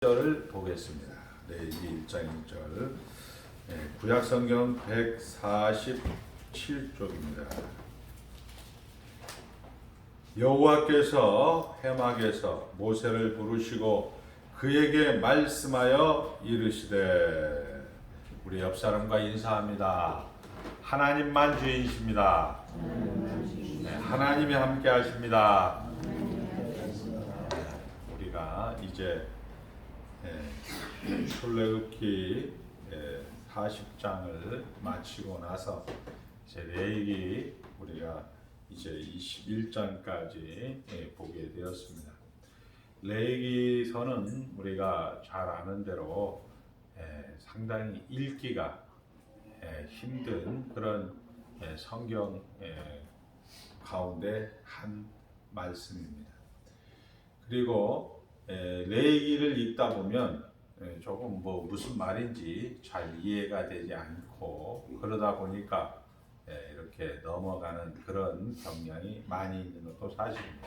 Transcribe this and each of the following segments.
1절을 보겠습니다. 레위기 1장 1절. 구약 성경 147쪽입니다. 여호와께서 해막에서 모세를 부르시고 그에게 말씀하여 이르시되, 우리 옆 사람과 인사합니다. 하나님만 주인이십니다. 하나님이 함께 하십니다. 우리가 이제 출애굽기 40장을 마치고 나서 이제 레위기 우리가 이제 21장까지 보게 되었습니다. 레위기서는 우리가 잘 아는 대로 상당히 읽기가 힘든 그런 성경 가운데 한 말씀입니다. 그리고 레위기를 읽다 보면 조금 무슨 말인지 잘 이해가 되지 않고 그러다 보니까 이렇게 넘어가는 그런 경향이 많이 있는 것도 사실입니다.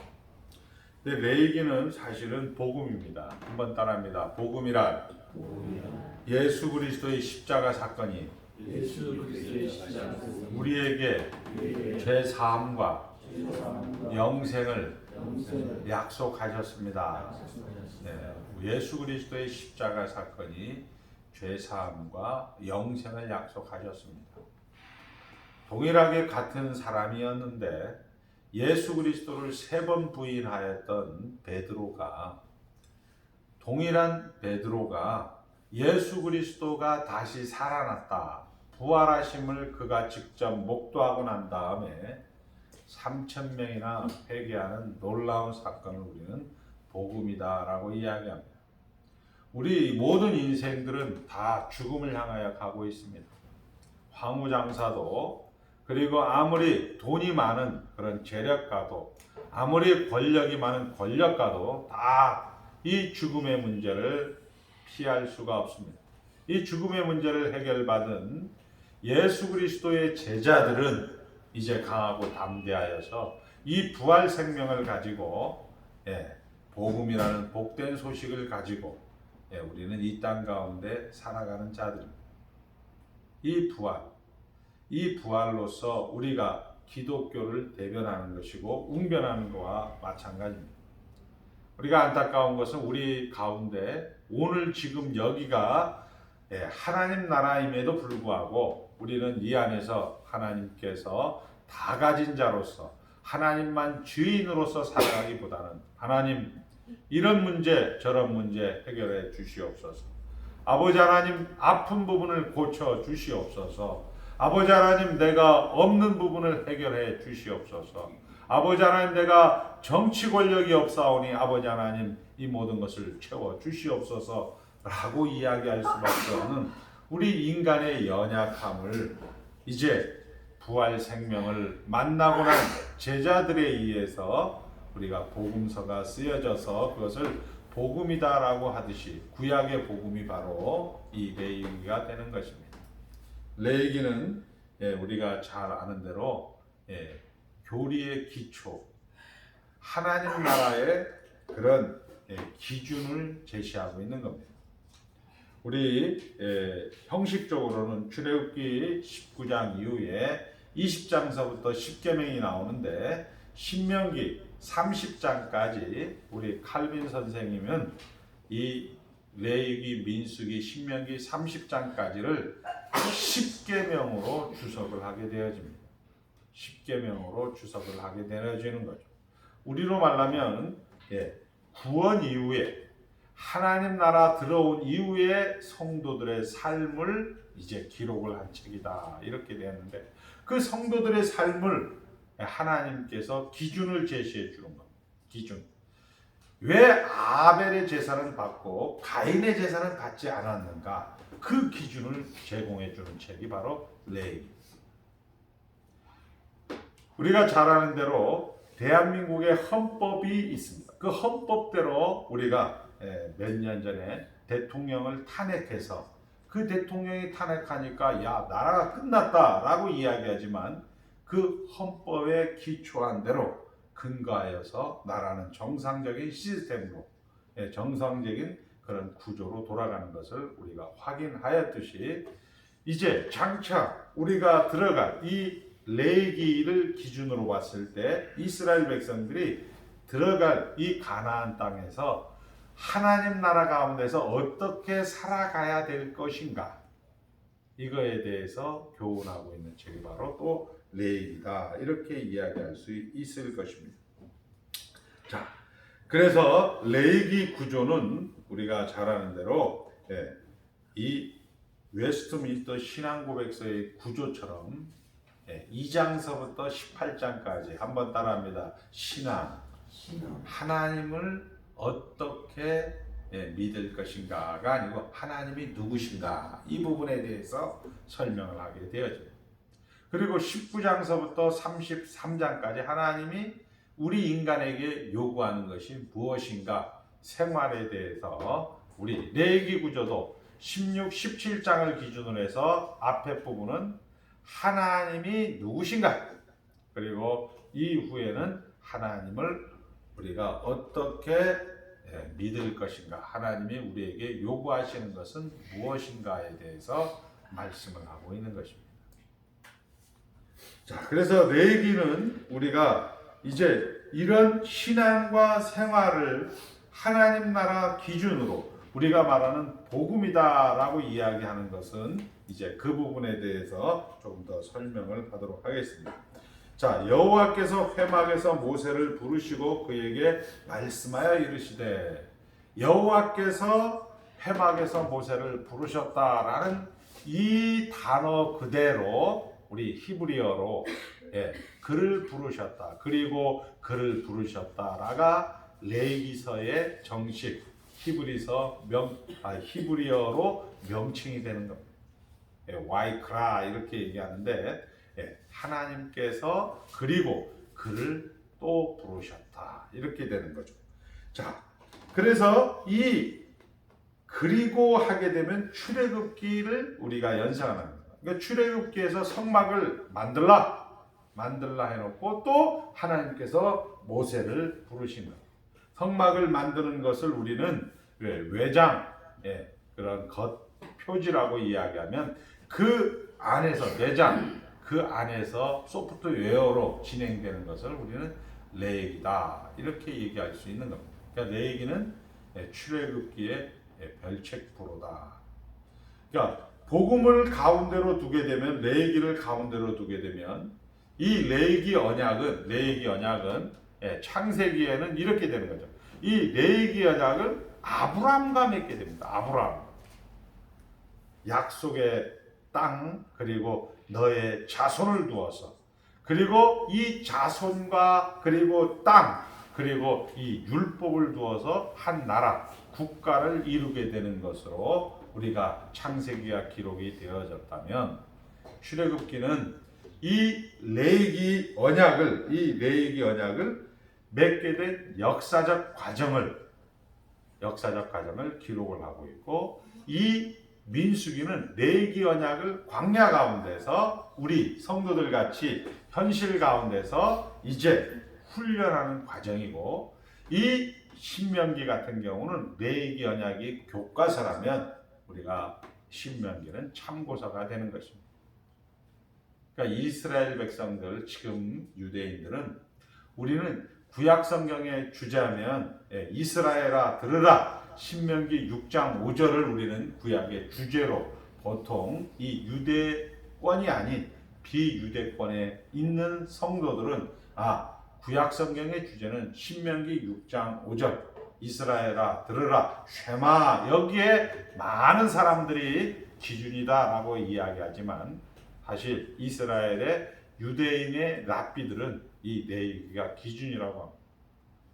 근데 레위기는 사실은 복음입니다. 한번 따라합니다. 복음이란 예수 그리스도의 십자가 사건이 우리에게 죄 사함과 영생을 약속하셨습니다. 예수 그리스도의 십자가 사건이 죄 사함과 영생을 약속하셨습니다. 동일하게 같은 사람이었는데 예수 그리스도를 3번 부인하였던 베드로가, 동일한 베드로가 예수 그리스도가 다시 살아났다, 부활하심을 그가 직접 목도하고 난 다음에 3,000명이나 회개하는 놀라운 사건을 우리는 복음이다라고 이야기합니다. 우리 모든 인생들은 다 죽음을 향하여 가고 있습니다. 황후장사도, 그리고 아무리 돈이 많은 그런 재력가도, 아무리 권력이 많은 권력가도 다 이 죽음의 문제를 피할 수가 없습니다. 이 죽음의 문제를 해결받은 예수 그리스도의 제자들은 이제 강하고 담대하여서 이 부활 생명을 가지고 복음이라는 복된 소식을 가지고 우리는 이 땅 가운데 살아가는 자들입니다. 이 부활로서 우리가 기독교를 대변하는 것이고 웅변하는 것과 마찬가지입니다. 우리가 안타까운 것은 우리 가운데 오늘 지금 여기가 하나님 나라임에도 불구하고 우리는 이 안에서 하나님께서 다 가진 자로서 하나님만 주인으로서 살아가기보다는 하나님, 이런 문제 저런 문제 해결해 주시옵소서. 아버지 하나님, 아픈 부분을 고쳐 주시옵소서. 아버지 하나님, 내가 없는 부분을 해결해 주시옵소서. 아버지 하나님, 내가 정치 권력이 없사오니 아버지 하나님, 이 모든 것을 채워 주시옵소서 라고 이야기할 수밖에 없는 우리 인간의 연약함을 이제 부활 생명을 만나고 난 제자들에 의해서 우리가 복음서가 쓰여져서 그것을 복음이다라고 하듯이 구약의 복음이 바로 이 레위기가 되는 것입니다. 레위기는 우리가 잘 아는 대로 교리의 기초, 하나님 나라의 그런 기준을 제시하고 있는 겁니다. 우리 형식적으로는 출애굽기 19장 이후에 20장서부터 10계명이 나오는데 신명기 30장까지 우리 칼빈 선생님은 이 레위기, 민수기, 신명기 30장까지를 10계명으로 주석을 하게 되어집니다. 10계명으로 주석을 하게 되어지는 거죠. 우리로 말하면 구원 이후에 하나님 나라 들어온 이후에 성도들의 삶을 이제 기록을 한 책이다, 이렇게 되었는데 그 성도들의 삶을 하나님께서 기준을 제시해 주는 겁니다. 기준. 왜 아벨의 제사는 받고 가인의 제사는 받지 않았는가? 그 기준을 제공해 주는 책이 바로 레위기. 우리가 잘 아는 대로 대한민국의 헌법이 있습니다. 그 헌법대로 우리가 몇 년 전에 대통령을 탄핵해서 그 대통령이 탄핵하니까 야, 나라가 끝났다라고 이야기하지만 그 헌법에 기초한 대로 근거하여서 나라는 정상적인 시스템으로 정상적인 그런 구조로 돌아가는 것을 우리가 확인하였듯이 이제 장차 우리가 들어갈 이 레위기를 기준으로 봤을 때 이스라엘 백성들이 들어갈 이 가나안 땅에서 하나님 나라 가운데서 어떻게 살아가야 될 것인가, 이거에 대해서 교훈하고 있는 책이 바로 또 레위기다, 이렇게 이야기할 수 있을 것입니다. 자, 그래서 레위기 구조는 우리가 잘 아는 대로 이 웨스트민스터 신앙고백서의 구조처럼 2장서부터 18장까지 한번 따라합니다. 신앙. 하나님을 어떻게 믿을 것인가가 아니고 하나님이 누구신가, 이 부분에 대해서 설명을 하게 되어집니다. 그리고 19장서부터 33장까지 하나님이 우리 인간에게 요구하는 것이 무엇인가, 생활에 대해서 우리 레위기 구조도 16, 17장을 기준으로 해서 앞에 부분은 하나님이 누구신가, 그리고 이후에는 하나님을 우리가 어떻게 믿을 것인가, 하나님이 우리에게 요구하시는 것은 무엇인가에 대해서 말씀을 하고 있는 것입니다. 자, 그래서 레위기는 우리가 이제 이런 신앙과 생활을 하나님 나라 기준으로 우리가 말하는 복음이다라고 이야기하는 것은 이제 그 부분에 대해서 조금 더 설명을 하도록 하겠습니다. 자, 여호와께서 회막에서 모세를 부르시고 그에게 말씀하여 이르시되, 여호와께서 회막에서 모세를 부르셨다라는 이 단어 그대로 우리 히브리어로 그를 부르셨다, 그리고 그를 부르셨다라가 레위기서의 정식 히브리어로 명칭이 되는 겁니다. 와이크라 이렇게 얘기하는데, 하나님께서 그리고 그를 또 부르셨다, 이렇게 되는 거죠. 자, 그래서 이 그리고 하게 되면 출애굽기를 우리가 연상하는 겁니다. 그러니까 출애굽기에서 성막을 만들라 해놓고 또 하나님께서 모세를 부르신 것. 성막을 만드는 것을 우리는 외장, 그런 겉 표지라고 이야기하면 그 안에서 내장, 그 안에서 소프트웨어로 진행되는 것을 우리는 레위기다, 이렇게 얘기할 수 있는 겁니다. 그러니까 레위기는 출애굽기의 별책부로다. 그러니까 복음을 가운데로 두게 되면, 레위기를 가운데로 두게 되면 이 레위기 언약은 창세기에는 이렇게 되는 거죠. 이 레위기 언약을 아브라함과 맺게 됩니다. 아브라함. 약속의 땅, 그리고 너의 자손을 두어서, 그리고 이 자손과 그리고 땅, 그리고 이 율법을 두어서 한 나라, 국가를 이루게 되는 것으로 우리가 창세기가 기록이 되어졌다면, 출애굽기는 이 레위기 언약을 맺게 된 역사적 과정을 기록을 하고 있고, 이 민수기는 레위기 언약을 광야 가운데서 우리 성도들 같이 현실 가운데서 이제 훈련하는 과정이고, 이 신명기 같은 경우는 레위기 언약이 교과서라면 우리가 신명기는 참고서가 되는 것입니다. 그러니까 이스라엘 백성들, 지금 유대인들은, 우리는 구약 성경에 주자면 이스라엘아 들으라, 신명기 6장 5절을 우리는 구약의 주제로, 보통 이 유대권이 아닌 비유대권에 있는 성도들은 구약 성경의 주제는 신명기 6장 5절 이스라엘아 들으라, 쉐마, 여기에 많은 사람들이 기준이다라고 이야기하지만, 사실 이스라엘의 유대인의 랍비들은 이 레위기가 기준이라고 합니다.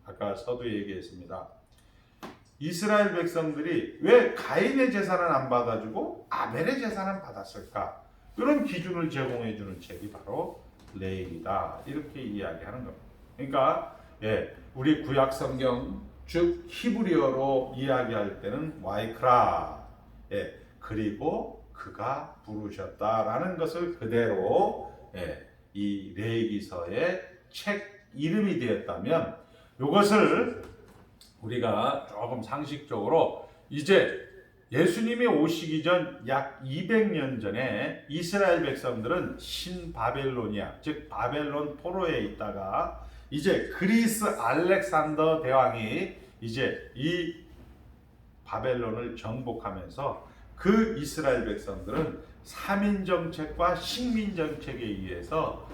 아까 서두에 얘기했습니다. 이스라엘 백성들이 왜 가인의 제사는 안 받아주고 아벨의 제사는 받았을까? 이런 기준을 제공해주는 책이 바로 레위기다, 이렇게 이야기하는 겁니다. 그러니까 우리 구약 성경, 즉 히브리어로 이야기할 때는 와이크라, 그리고 그가 부르셨다라는 것을 그대로 이 레위기서의 책 이름이 되었다면, 이것을 우리가 조금 상식적으로 이제 예수님이 오시기 전 약 200년 전에 이스라엘 백성들은 신바벨로니아, 즉 바벨론 포로에 있다가 이제 그리스 알렉산더 대왕이 이제 이 바벨론을 정복하면서 그 이스라엘 백성들은 삼인 정책과 식민 정책에 의해서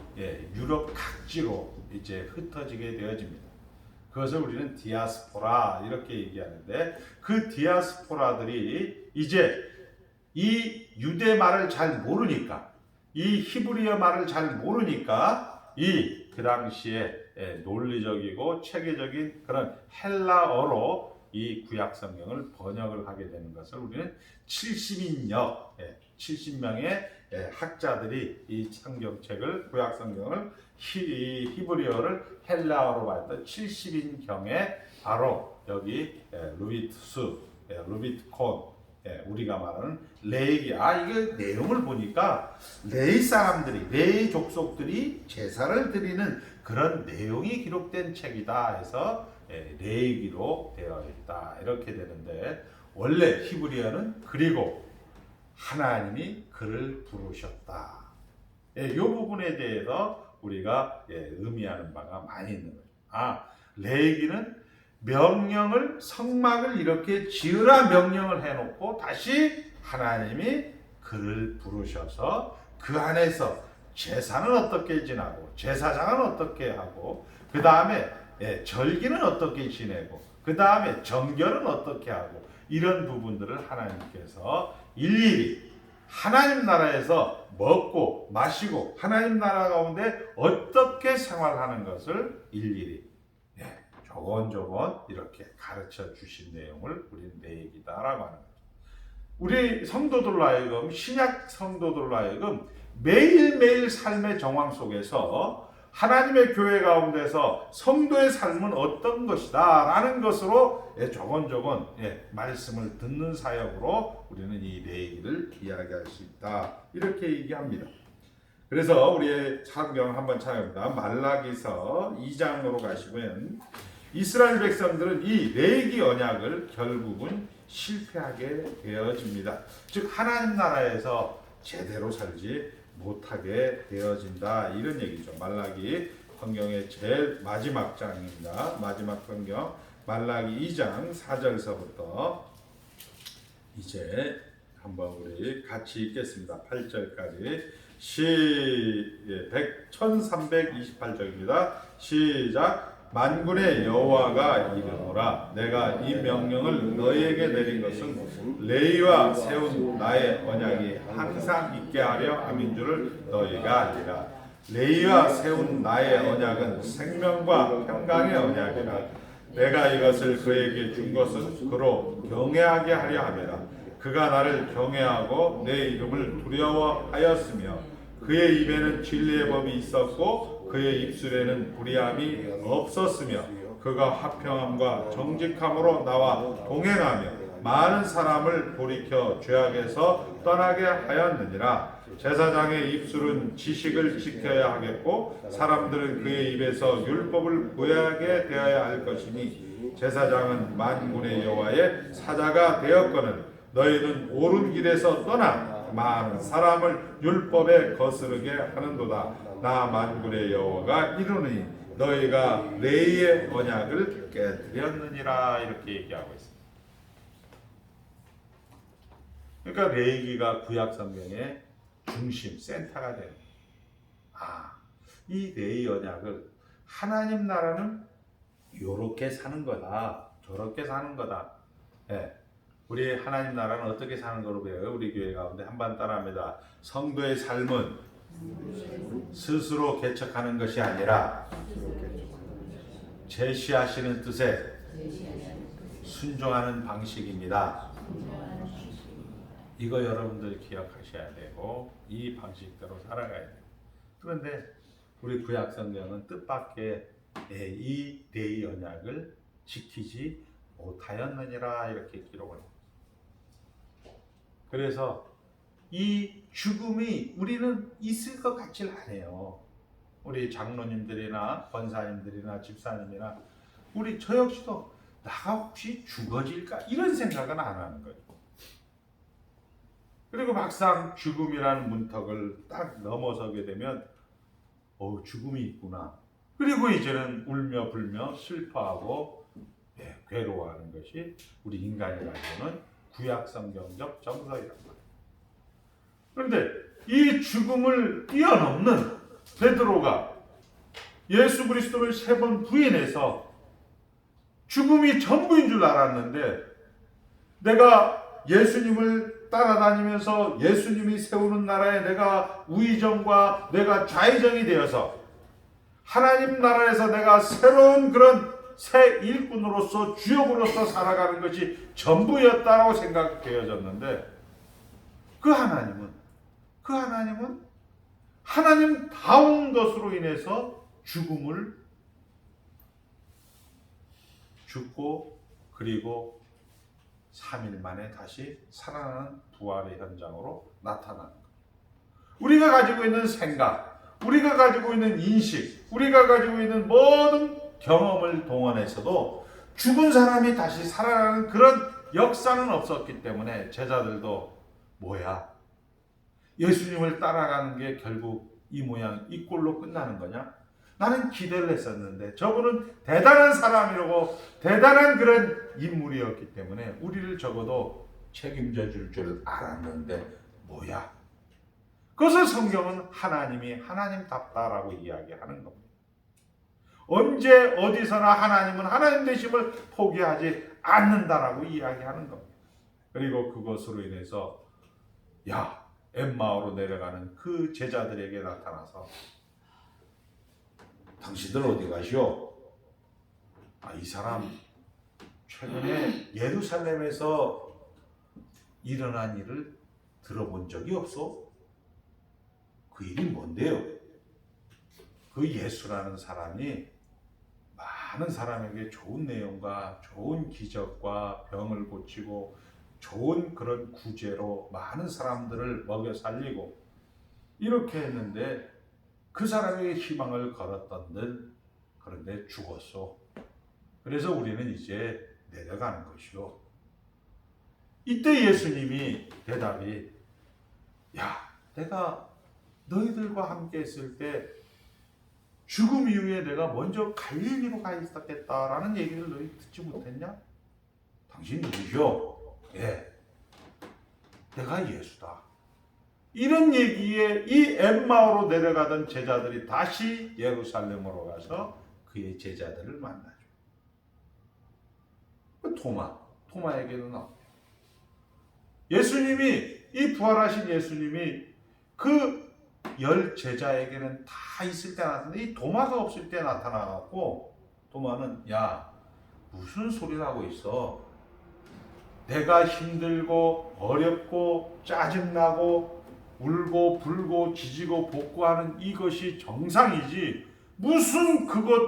유럽 각지로 이제 흩어지게 되어집니다. 그것을 우리는 디아스포라 이렇게 얘기하는데, 그 디아스포라들이 이제 이 유대 말을 잘 모르니까, 이 히브리어 말을 잘 모르니까 그 당시에 논리적이고 체계적인 그런 헬라어로 이 구약 성경을 번역을 하게 되는 것을 우리는 70명의 학자들이 이 성경책을, 구약 성경을 히브리어를 헬라어로 봤던 70인경에 바로 여기 루비투스, 루비트콘, 우리가 말하는 레이기, 이게 내용을 보니까 레이 사람들이, 레이 족속들이 제사를 드리는 그런 내용이 기록된 책이다 해서 레이기로 되어 있다 이렇게 되는데, 원래 히브리어는 그리고 하나님이 그를 부르셨다. 이 부분에 대해서 우리가 의미하는 바가 많이 있는 거죠. 레이기는 명령을, 성막을 이렇게 지으라 명령을 해놓고 다시 하나님이 그를 부르셔서 그 안에서 제사는 어떻게 지나고, 제사장은 어떻게 하고, 그 다음에 절기는 어떻게 지내고, 그 다음에 정결은 어떻게 하고, 이런 부분들을 하나님께서 일일이 하나님 나라에서 먹고 마시고 하나님 나라 가운데 어떻게 생활하는 것을 일일이 조곤조곤 이렇게 가르쳐 주신 내용을 우리는 레위기다라고 하는 거죠. 우리 성도들로 하여금, 신약 성도들로 하여금 매일매일 삶의 정황 속에서 하나님의 교회 가운데서 성도의 삶은 어떤 것이다 라는 것으로 조곤조곤 말씀을 듣는 사역으로 우리는 이 레위기를 이야기할 수 있다 이렇게 얘기합니다. 그래서 우리의 성경을 한번 찾아봅니다. 말라기서 2장으로 가시면 이스라엘 백성들은 이 레위기 언약을 결국은 실패하게 되어집니다. 즉 하나님 나라에서 제대로 살지 못하게 되어진다 이런 얘기죠. 말라기 성경의 제일 마지막 장입니다. 마지막 성경 말라기 2장 4절서부터 이제 한번 우리 같이 읽겠습니다. 8절까지 1328절입니다. 시작. 만군의 여호와가 이르노라. 내가 이 명령을 너희에게 내린 것은 레위와 세운 나의 언약이 항상 있게 하려 함인 줄을 너희가 알리라. 레위와 세운 나의 언약은 생명과 평강의 언약이라. 내가 이것을 그에게 준 것은 그로 경외하게 하려 함이라. 그가 나를 경외하고 내 이름을 두려워하였으며 그의 입에는 진리의 법이 있었고 그의 입술에는 불의함이 없었으며 그가 화평함과 정직함으로 나와 동행하며 많은 사람을 돌이켜 죄악에서 떠나게 하였느니라. 제사장의 입술은 지식을 지켜야 하겠고 사람들은 그의 입에서 율법을 구하게 되어야 할 것이니 제사장은 만군의 여호와의 사자가 되었거늘 너희는 옳은 길에서 떠나 많은 사람을 율법에 거스르게 하는도다. 나 만군의 여호와가 이르노니 너희가 레위의 언약을 깨뜨렸느니라 이렇게 얘기하고 있습니다. 그러니까 레위기가 구약 성경의 중심, 센터가 되는 거예요. 이 레위 언약을 하나님 나라는 요렇게 사는 거다, 저렇게 사는 거다. 우리 하나님 나라는 어떻게 사는 거로 배워요? 우리 교회 가운데 한번 따라합니다. 성도의 삶은 스스로 개척하는 것이 아니라 제시하시는 뜻에 순종하는 방식입니다. 이거 여러분들 기억하셔야 되고 이 방식대로 살아가야 돼요. 그런데 우리 구약 성경은 뜻밖의 이 레위 언약을 지키지 못하였느니라 이렇게 기록을 합니다. 그래서 이 죽음이 우리는 있을 것 같질 않아요. 우리 장로님들이나 권사님들이나 집사님이나 저 역시도 나가 혹시 죽어질까? 이런 생각은 안 하는 거죠. 그리고 막상 죽음이라는 문턱을 딱 넘어서게 되면 죽음이 있구나. 그리고 이제는 울며 불며 슬퍼하고 괴로워하는 것이 우리 인간이 가지고는 구약 성경적 정서이란 말이에요. 그런데 이 죽음을 뛰어넘는 베드로가 예수 그리스도를 3번 부인해서 죽음이 전부인 줄 알았는데, 내가 예수님을 따라다니면서 예수님이 세우는 나라에 내가 우의정과 내가 좌의정이 되어서 하나님 나라에서 내가 새로운 그런 새 일꾼으로서 주역으로서 살아가는 것이 전부였다고 생각되어졌는데, 그 하나님은 하나님다운 것으로 인해서 죽고 그리고 3일 만에 다시 살아나는 부활의 현장으로 나타나는 것. 우리가 가지고 있는 생각, 우리가 가지고 있는 인식, 우리가 가지고 있는 모든 경험을 동원해서도 죽은 사람이 다시 살아나는 그런 역사는 없었기 때문에 제자들도 뭐야? 예수님을 따라가는 게 결국 이 모양, 이 꼴로 끝나는 거냐? 나는 기대를 했었는데 저분은 대단한 사람이라고, 대단한 그런 인물이었기 때문에 우리를 적어도 책임져 줄 줄 알았는데 뭐야? 그것을 성경은 하나님이 하나님답다라고 이야기하는 겁니다. 언제 어디서나 하나님은 하나님 되심을 포기하지 않는다라고 이야기하는 겁니다. 그리고 그것으로 인해서 엠마오로 내려가는 그 제자들에게 나타나서 당신들 어디 가시오? 이 사람 최근에 예루살렘에서 일어난 일을 들어본 적이 없어? 그 일이 뭔데요? 그 예수라는 사람이 많은 사람에게 좋은 내용과 좋은 기적과 병을 고치고 좋은 그런 구제로 많은 사람들을 먹여 살리고 이렇게 했는데 그 사람에게 희망을 걸었던들, 그런데 죽었소. 그래서 우리는 이제 내려가는 것이요. 이때 예수님이 대답이 내가 너희들과 함께 있을 때 죽음 이후에 내가 먼저 갈릴리로 가 있었겠다라는 얘기를 너희 듣지 못했냐? 당신 누구죠? 내가 예수다. 이런 얘기에 이 엠마오로 내려가던 제자들이 다시 예루살렘으로 가서 그의 제자들을 만나죠. 토마에게는 예수님이, 이 부활하신 예수님이 그 10 제자에게는 다 있을 때 나타났는데 이 도마가 없을 때 나타나갖고, 도마는 무슨 소리를 하고 있어? 내가 힘들고 어렵고 짜증나고 울고 불고 지지고 볶고하는 이것이 정상이지, 무슨 그것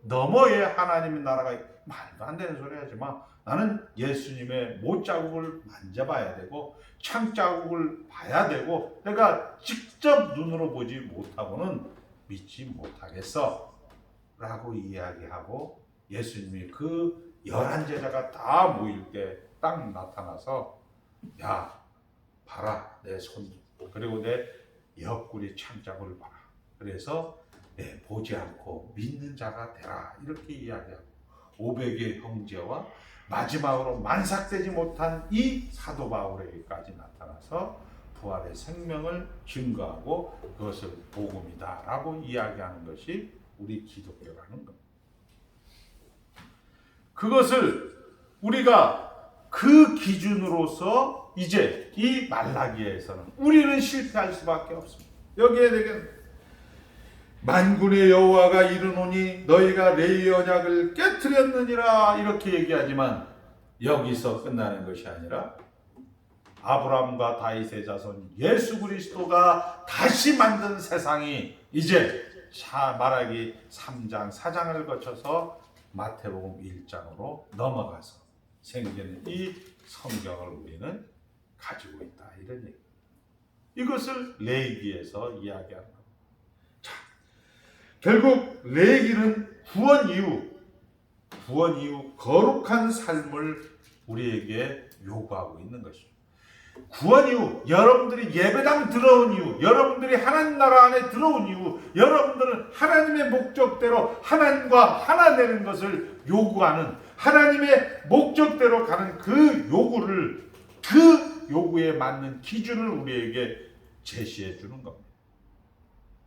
너머에 하나님의 나라가, 말도 안 되는 소리 하지 마. 나는 예수님의 못자국을 만져봐야 되고 창자국을 봐야 되고 내가 직접 눈으로 보지 못하고는 믿지 못하겠어 라고 이야기하고, 예수님이 그 11제자가 다 모일 때 딱 나타나서 봐라 내 손, 그리고 내 옆구리 창자국을 봐라. 그래서 보지 않고 믿는 자가 되라, 이렇게 이야기하고 500의 형제와 마지막으로 만삭되지 못한 이 사도 바울에게까지 나타나서 부활의 생명을 증거하고 그것을 복음이다 라고 이야기하는 것이 우리 기독교라는 겁니다. 그것을 우리가 그 기준으로서 이제 이 말라기에서는 우리는 실패할 수밖에 없습니다. 여기에 대해 만군의 여호와가 이르노니 너희가 내 언약을 깨트렸느니라 이렇게 얘기하지만, 여기서 끝나는 것이 아니라 아브라함과 다윗의 자손 예수 그리스도가 다시 만든 세상이 이제 말라기 3장 4장을 거쳐서 마태복음 1장으로 넘어가서 생기는 이 성경을 우리는 가지고 있다, 이런 얘기. 이것을 레위기에서 이야기하는 겁니다. 자, 결국 레위기는 구원 이후 구원 이후 거룩한 삶을 우리에게 요구하고 있는 것이죠. 구원 이후 여러분들이 예배당 들어온 이후 여러분들이 하나님 나라 안에 들어온 이후 여러분들은 하나님의 목적대로 하나님과 하나 되는 것을 요구하는 하나님의 목적대로 가는 그 요구를 그 요구에 맞는 기준을 우리에게 제시해 주는 겁니다.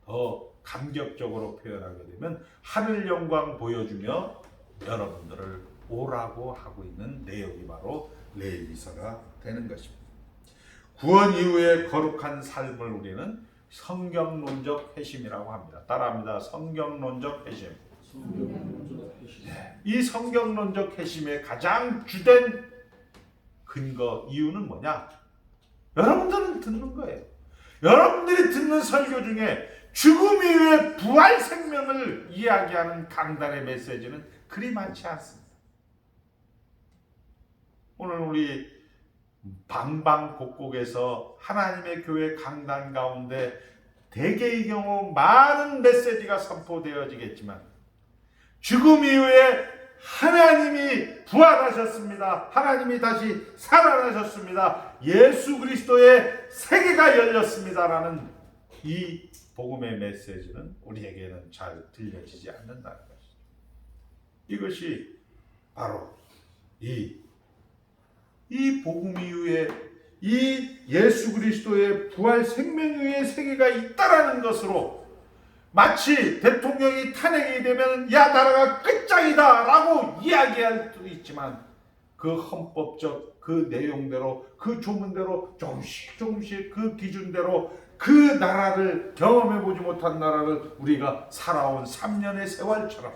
더 감격적으로 표현하게 되면 하늘 영광 보여주며 여러분들을 오라고 하고 있는 내용이 바로 레위기서가 되는 것입니다. 구원 이후의 거룩한 삶을 우리는 성경론적 회심이라고 합니다. 따라합니다. 성경론적 회심. 이 성경론적 회심의 가장 주된 근거 이유는 뭐냐? 여러분들은 듣는 거예요. 여러분들이 듣는 설교 중에 죽음 이후의 부활 생명을 이야기하는 강단의 메시지는 그리 많지 않습니다. 오늘 우리 방방곡곡에서 하나님의 교회 강단 가운데 대개의 경우 많은 메시지가 선포되어지겠지만 죽음 이후에 하나님이 부활하셨습니다. 하나님이 다시 살아나셨습니다. 예수 그리스도의 세계가 열렸습니다라는 이 복음의 메시지는 우리에게는 잘 들려지지 않는다는 것이죠. 이것이 바로 이 복음 이후에 이 예수 그리스도의 부활 생명 이후의 세계가 있다라는 것으로 마치 대통령이 탄핵이 되면 야 나라가 끝장이다 라고 이야기할 수도 있지만 그 헌법적 그 내용대로 그 조문대로 조금씩 그 기준대로 그 나라를 경험해보지 못한 나라를 우리가 살아온 3년의 세월처럼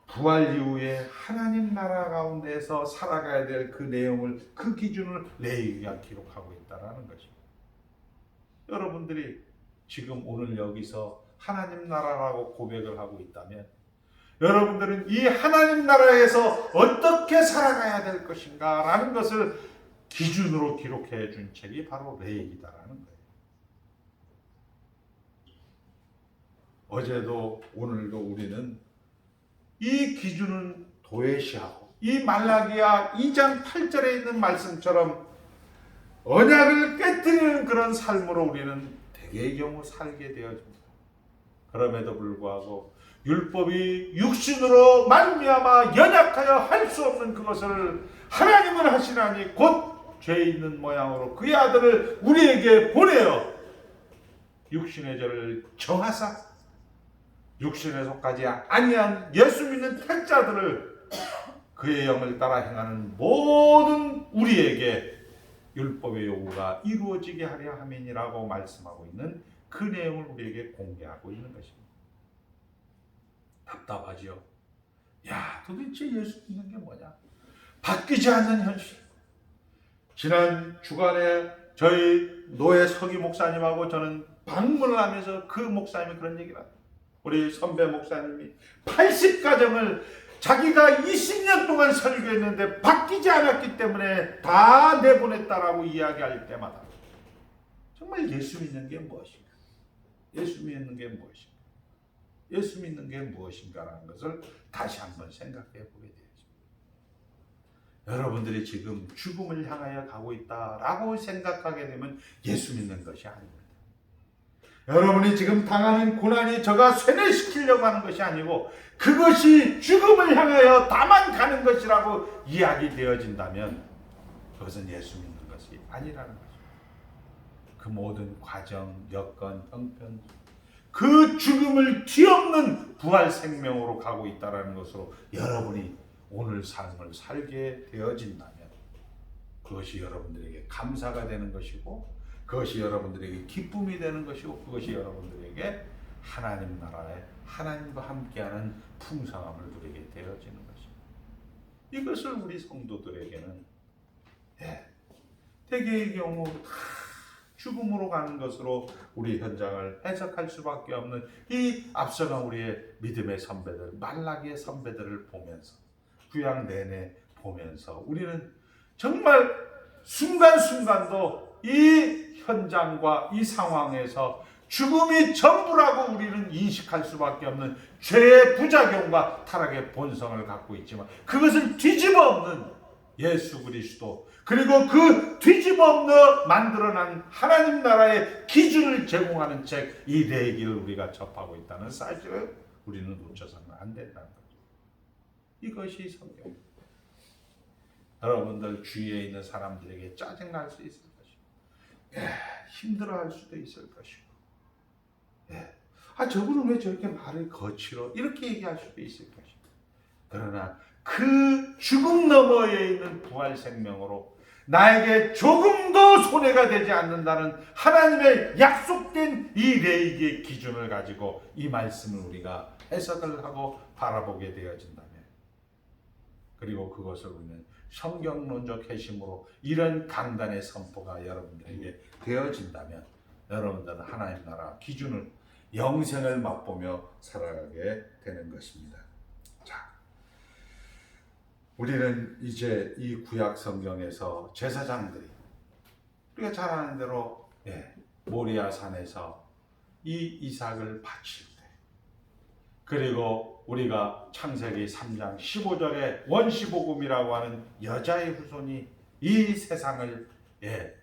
부활 이후에 하나님 나라 가운데서 살아가야 될 그 내용을 그 기준을 레위기가 기록하고 있다는 것입니다. 여러분들이 지금 오늘 여기서 하나님 나라라고 고백을 하고 있다면 여러분들은 이 하나님 나라에서 어떻게 살아가야 될 것인가 라는 것을 기준으로 기록해 준 책이 바로 레위기다라는 거예요. 어제도 오늘도 우리는 이 기준은 도외시하고 이 말라기야 2장 8절에 있는 말씀처럼 언약을 깨뜨리는 그런 삶으로 우리는 대개의 경우 살게 되어집니다. 그럼에도 불구하고 율법이 육신으로 말미암아 연약하여 할 수 없는 그것을 하나님은 하시나니 곧 죄 있는 모양으로 그의 아들을 우리에게 보내어 육신의 죄를 정하사 육신에 속하지 아니한 예수 믿는 택자들을 그의 영을 따라 행하는 모든 우리에게 율법의 요구가 이루어지게 하려 함이니라고 말씀하고 있는 그 내용을 우리에게 공개하고 있는 것입니다. 답답하죠? 야, 도대체 예수 믿는 게 뭐냐? 바뀌지 않는 현실. 지난 주간에 저희 노예 서기 목사님하고 저는 방문을 하면서 그 목사님이 그런 얘기를 합니다. 우리 선배 목사님이 80가정을 자기가 20년 동안 설교했는데 바뀌지 않았기 때문에 다 내보냈다라고 이야기할 때마다 정말 예수 믿는 게 무엇인가? 예수 믿는 게 무엇인가? 예수 믿는 게 무엇인가라는 것을 다시 한번 생각해 보게 되죠. 여러분들이 지금 죽음을 향하여 가고 있다라고 생각하게 되면 예수 믿는 것이 아닙니다. 여러분이 지금 당하는 고난이 저가 쇠뇌시키려고 하는 것이 아니고 그것이 죽음을 향하여 다만 가는 것이라고 이야기되어진다면 그것은 예수 믿는 것이 아니라는 거죠. 그 모든 과정, 여건, 형편 그 죽음을 뒤엎는 부활 생명으로 가고 있다는 것으로 여러분이 오늘 삶을 살게 되어진다면 그것이 여러분들에게 감사가 되는 것이고 그것이 여러분들에게 기쁨이 되는 것이고 그것이 여러분들에게 하나님 나라에 하나님과 함께하는 풍성함을 누리게 되어지는 것입니다. 이것을 우리 성도들에게는 대개의 경우 다 죽음으로 가는 것으로 우리 현장을 해석할 수밖에 없는 이 앞서간 우리의 믿음의 선배들, 말라기의 선배들을 보면서 구약 내내 보면서 우리는 정말 순간순간도 이 현장과 이 상황에서 죽음이 전부라고 우리는 인식할 수밖에 없는 죄의 부작용과 타락의 본성을 갖고 있지만 그것을 뒤집어 엎는 예수 그리스도, 그리고 그 뒤집어 엎는 만들어낸 하나님 나라의 기준을 제공하는 책 이 레위기를 우리가 접하고 있다는 사실을 우리는 놓쳐서는 안 된다는 거죠. 이것이 성경. 여러분들 주위에 있는 사람들에게 짜증날 수 있을 것이고, 힘들어할 수도 있을 것이고, 저분은 왜 저렇게 말을 거칠어? 이렇게 얘기할 수도 있을 것이고, 그러나 그 죽음 너머에 있는 부활 생명으로 나에게 조금도 손해가 되지 않는다는 하나님의 약속된 이 레위기의 기준을 가지고 이 말씀을 우리가 해석을 하고 바라보게 되어진다면, 그리고 그것을 우리는 성경론적 회심으로 이런 강단의 선포가 여러분들에게 되어진다면 여러분들은 하나님 나라 기준을, 영생을 맛보며 살아가게 되는 것입니다. 자, 우리는 이제 이 구약 성경에서 제사장들이 우리가 잘 아는 대로 모리아 산에서 이 이삭을 바칠 때, 그리고 우리가 창세기 3장 15절에 원시복음이라고 하는 여자의 후손이 이 세상을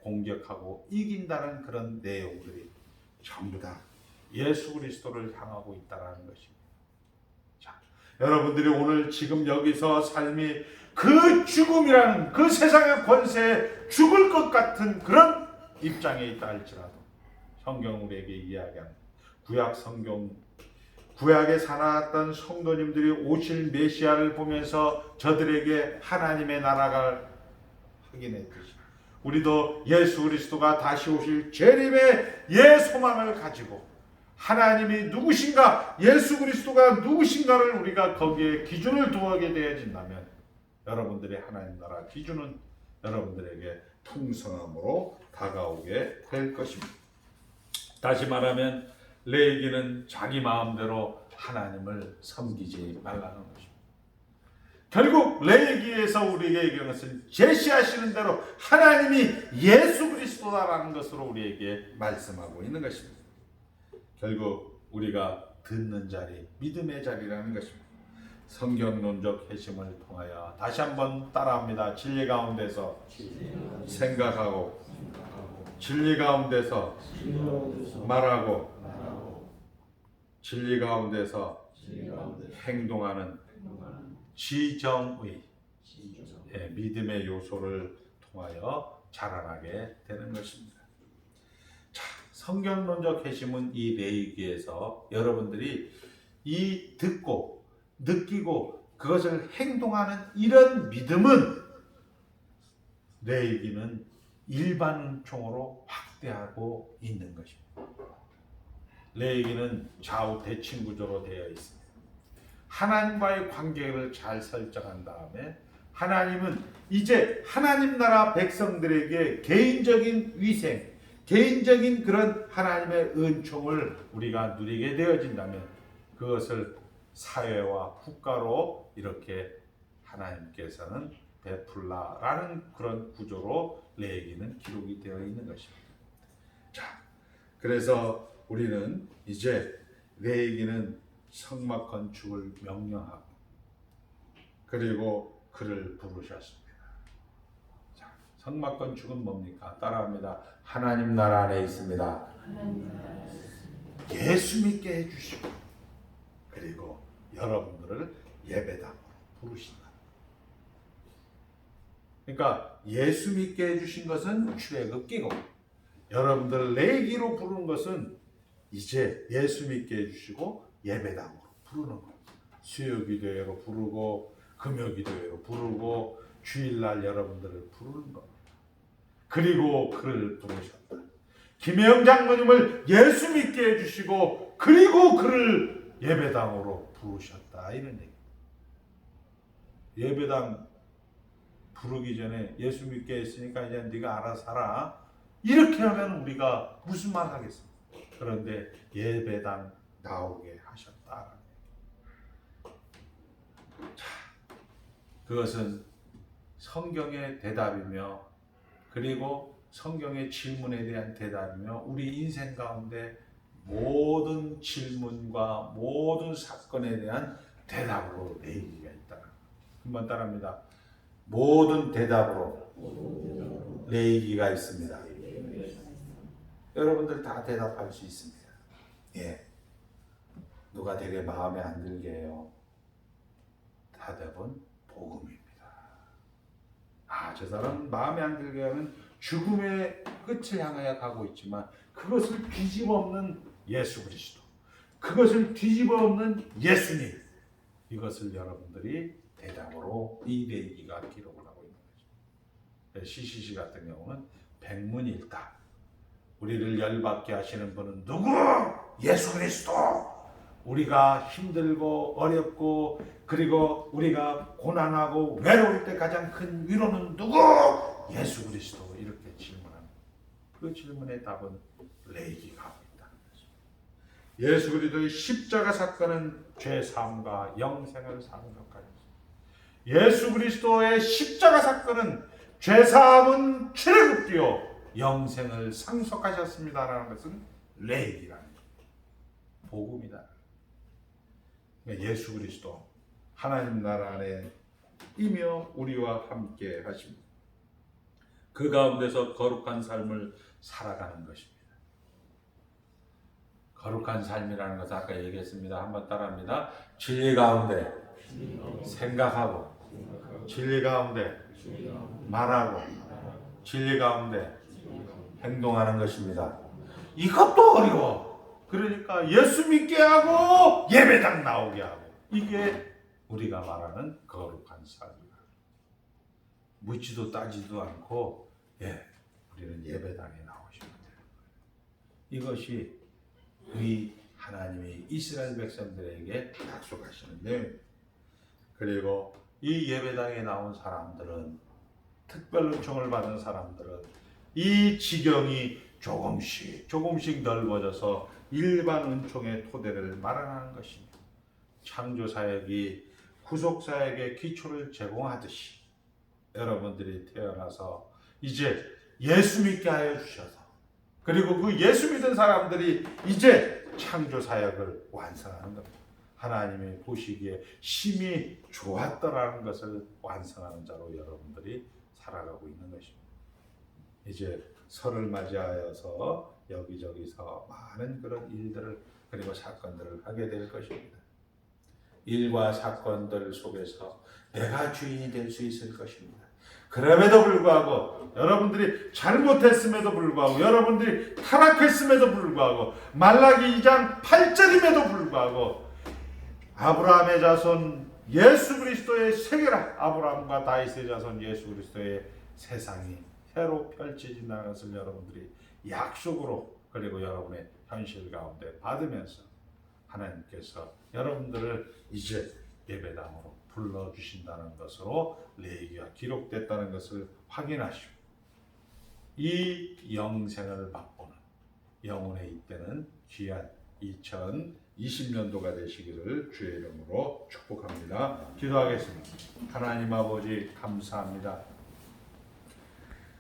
공격하고 이긴다는 그런 내용들이 전부 다 예수 그리스도를 향하고 있다는 것입니다. 자, 여러분들이 오늘 지금 여기서 삶이 그 죽음이라는 그 세상의 권세에 죽을 것 같은 그런 입장에 있다 할지라도 성경 우리에게 이야기하는 구약 성경, 구약에 살아왔던 성도님들이 오실 메시아를 보면서 저들에게 하나님의 나라가 확인했듯이 우리도 예수 그리스도가 다시 오실 재림의 소망을 가지고 하나님이 누구신가, 예수 그리스도가 누구신가를 우리가 거기에 기준을 두게 되어진다면 여러분들의 하나님 나라 기준은 여러분들에게 풍성함으로 다가오게 될 것입니다. 다시 말하면 레위기는 자기 마음대로 하나님을 섬기지 말라는 것입니다. 결국 레위기에서 우리에게 얘기하는 것은 제시하시는 대로 하나님이 예수 그리스도다라는 것으로 우리에게 말씀하고 있는 것입니다. 결국 우리가 듣는 자리, 믿음의 자리라는 것입니다. 성경론적 회심을 통하여 다시 한번 따라합니다. 진리 가운데서 생각하고 진리 가운데서 말하고 진리 가운데서 행동하는 지정의 믿음의 요소를 통하여 자라나게 되는 것입니다. 자, 성경론적 회심은 이 레위기에서 여러분들이 이 듣고 느끼고 그것을 행동하는 이런 믿음은 레위기는 일반총으로 확대하고 있는 것입니다. 레위기는 좌우 대칭 구조로 되어 있습니다. 하나님과의 관계를 잘 설정한 다음에 하나님은 이제 하나님 나라 백성들에게 개인적인 위생, 개인적인 그런 하나님의 은총을 우리가 누리게 되어진다면 그것을 사회와 국가로 이렇게 하나님께서는 베풀라라는 그런 구조로 레위기는 기록이 되어 있는 것입니다. 자, 그래서 우리는 이제 레위기는 성막 건축을 명령하고 그리고 그를 부르셨습니다. 자, 성막 건축은 뭡니까? 따라합니다. 하나님 나라 안에 있습니다. 예수 믿게 해주시고 그리고 여러분들을 예배당으로 부르신다. 그러니까 예수 믿게 해주신 것은 출애굽기고 여러분들을 레위기로 부르는 것은 이제 예수 믿게 해주시고 예배당으로 부르는 거예요. 수요기도회로 부르고 금요기도회로 부르고 주일날 여러분들을 부르는 겁니다. 그리고 그를 부르셨다. 김혜영 장로님을 예수 믿게 해주시고 그리고 그를 예배당으로 부르셨다. 이런 얘기. 예배당 부르기 전에 예수 믿게 했으니까 이제 네가 알아서 살아. 이렇게 하면 우리가 무슨 말 하겠습니까? 그런데 예배당 나오게 하셨다. 자, 그것은 성경의 대답이며 그리고 성경의 질문에 대한 대답이며 우리 인생 가운데 모든 질문과 모든 사건에 대한 대답으로 레이기가 있다. 한번 따라합니다. 모든 대답으로 레이기가 있습니다. 여러분들 다 대답할 수 있습니다. 예. 누가 되게 마음에 안 들게 해요? 답은 복음입니다. 저 사람 마음에 안 들게 하는 죽음의 끝을 향하여 가고 있지만 그것을 뒤집어 엎는 예수 그리스도, 그것을 뒤집어 엎는 예수님, 이것을 여러분들이 대답으로 이 레이기가 기록을 하고 있는 거죠. CCC 같은 경우는 백문일답. 우리를 열받게 하시는 분은 누구? 예수 그리스도. 우리가 힘들고 어렵고 그리고 우리가 고난하고 외로울 때 가장 큰 위로는 누구? 예수 그리스도. 이렇게 질문합니다. 그 질문의 답은 레이기가 하고 있다는 거죠. 예수 그리스도의 십자가 사건은 죄 사함과 영생을 상속하였습니다. 예수 그리스도의 십자가 사건은 죄 사함은 출애굽되어 영생을 상속하셨습니다라는 것은 레이기라는 복음이다. 예수 그리스도 하나님 나라 안에 이며 우리와 함께 하십니다. 그 가운데서 거룩한 삶을 살아가는 것입니다. 거룩한 삶이라는 것은 아까 얘기했습니다. 한번 따라합니다. 진리 가운데 생각하고, 진리 가운데 말하고, 진리 가운데 행동하는 것입니다. 이것도 어려워. 그러니까 예수 믿게 하고 예배당 나오게 하고, 이게 우리가 말하는 거룩한 삶이다. 묻지도 따지도 않고 우리는 예배당에 나오시면 돼요. 이것이 우리 하나님이 이스라엘 백성들에게 약속하시는 내용입니다. 그리고 이 예배당에 나온 사람들은, 특별 은총을 받은 사람들은 이 지경이 조금씩 넓어져서 일반 은총의 토대를 마련하는 것입니다. 창조사역이 구속사역의 기초를 제공하듯이 여러분들이 태어나서 이제 예수 믿게 하여 주셔서, 그리고 그 예수 믿은 사람들이 이제 창조사역을 완성하는 겁니다. 하나님이 보시기에 심히 좋았더라는 것을 완성하는 자로 여러분들이 살아가고 있는 것입니다. 이제 설을 맞이하여서 여기저기서 많은 그런 일들을 그리고 사건들을 하게 될 것입니다. 일과 사건들 속에서 내가 주인이 될 수 있을 것입니다. 그럼에도 불구하고 여러분들이 잘못했음에도 불구하고 여러분들이 타락했음에도 불구하고 말라기 2장 8절임에도 불구하고 아브라함의 자손 예수 그리스도의 세계라, 아브라함과 다윗의 자손 예수 그리스도의 세상이 새로 펼쳐진다는 것을 여러분들이 약속으로 그리고 여러분의 현실 가운데 받으면서 하나님께서 여러분들을 이제 예배당으로 불러주신다는 것으로 레위기가 기록됐다는 것을 확인하시고, 이 영생을 맛보는 영혼의 잇대는 귀한 2020년도가 되시기를 주의 이름으로 축복합니다. 기도하겠습니다. 하나님 아버지 감사합니다.